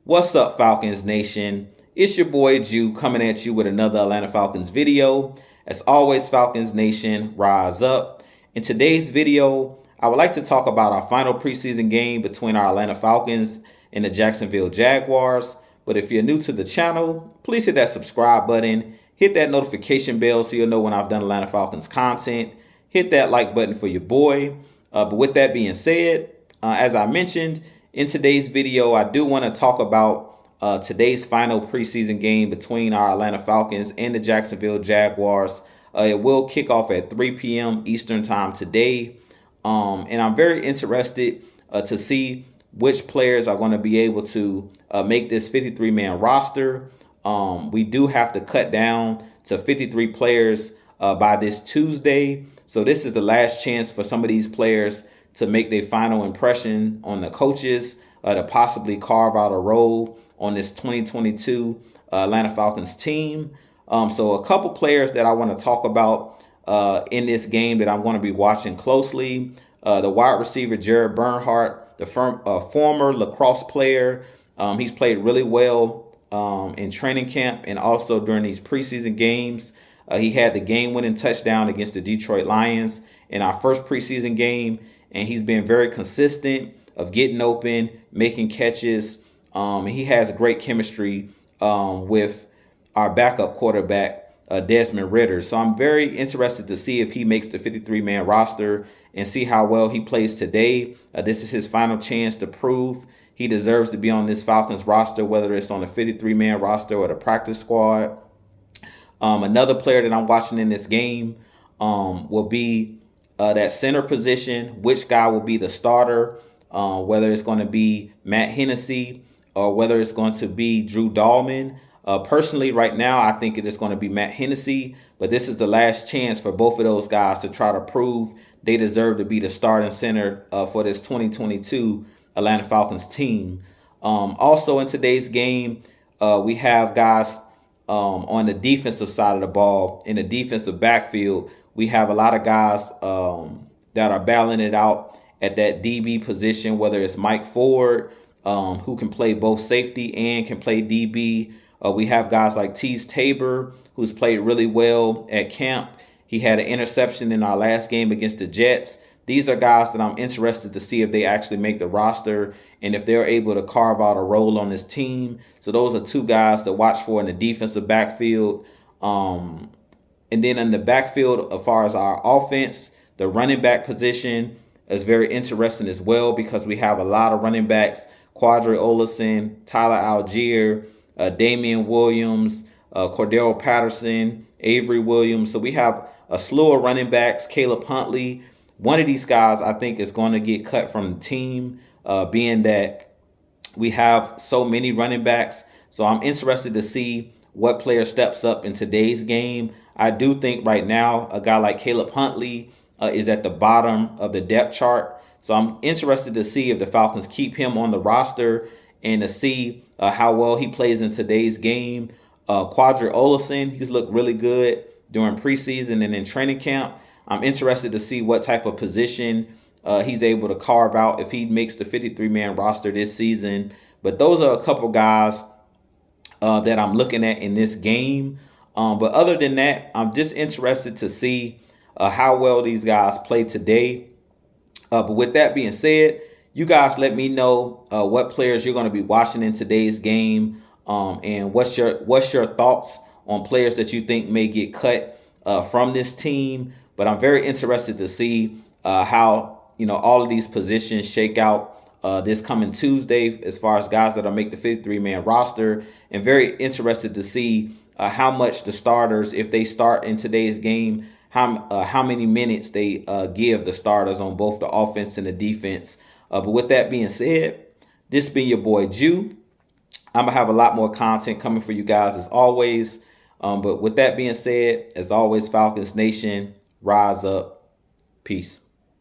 What's up, Falcons Nation? It's your boy Jew coming at you with another Atlanta Falcons video. As always, Falcons Nation, rise up. In today's video, I would like to talk about our final preseason game between our Atlanta Falcons and the Jacksonville Jaguars. But if you're new to the channel, please hit that subscribe button, hit that notification bell so you'll know when I've done Atlanta Falcons content, hit that like button for your boy. But with that being said, as I mentioned, in today's video, I do want to talk about today's final preseason game between our Atlanta Falcons and the Jacksonville Jaguars. It will kick off at 3 p.m. Eastern time today. And I'm very interested to see which players are going to be able to make this 53-man roster. We do have to cut down to 53 players by this Tuesday. So this is the last chance for some of these players to make their final impression on the coaches, to possibly carve out a role on this 2022 Atlanta Falcons team. So a couple players that I want to talk about in this game that I'm going to be watching closely. The wide receiver, Jared Bernhardt, the former lacrosse player. He's played really well in training camp and also during these preseason games. He had the game-winning touchdown against the Detroit Lions in our first preseason game. And he's been very consistent of getting open, making catches. He has great chemistry with our backup quarterback, Desmond Ridder. So I'm very interested to see if he makes the 53-man roster and see how well he plays today. This is his final chance to prove he deserves to be on this Falcons roster, whether it's on the 53-man roster or the practice squad. Another player that I'm watching in this game will be that center position, which guy will be the starter, whether it's going to be Matt Hennessy or whether it's going to be Drew Dahlman. Personally, right now, I think it is going to be Matt Hennessy, but this is the last chance for both of those guys to try to prove they deserve to be the starting center for this 2022 Atlanta Falcons team. Also in today's game, we have guys on the defensive side of the ball, in the defensive backfield. We have a lot of guys that are battling it out at that DB position, whether it's Mike Ford, who can play both safety and can play DB. We have guys like Tease Tabor, who's played really well at camp. He had an interception in our last game against the Jets. These are guys that I'm interested to see if they actually make the roster and if they're able to carve out a role on this team. So those are two guys to watch for in the defensive backfield. And then in the backfield, as far as our offense, the running back position is very interesting as well because we have a lot of running backs: Quadri Olison, Tyler Algier, Damian Williams, Cordero Patterson, Avery Williams. So we have a slew of running backs. Caleb Huntley, one of these guys I think is going to get cut from the team, being that we have so many running backs. So I'm interested to see what player steps up in today's game. I do think right now a guy like Caleb Huntley is at the bottom of the depth chart. So I'm interested to see if the Falcons keep him on the roster and to see how well he plays in today's game. Quadri Olison, he's looked really good during preseason and in training camp. I'm interested to see what type of position he's able to carve out if he makes the 53-man roster this season. But those are a couple guys that I'm looking at in this game. But other than that, I'm just interested to see how well these guys play today. But with that being said, you guys let me know what players you're going to be watching in today's game, and what's your thoughts on players that you think may get cut from this team. But I'm very interested to see how all of these positions shake out this coming Tuesday as far as guys that'll make the 53-man roster, and very interested to see how much the starters, if they start in today's game, how many minutes they give the starters on both the offense and the defense. But with that being said, this been your boy Jew. I'm going to have a lot more content coming for you guys as always. But with that being said, as always, Falcons Nation, rise up. Peace.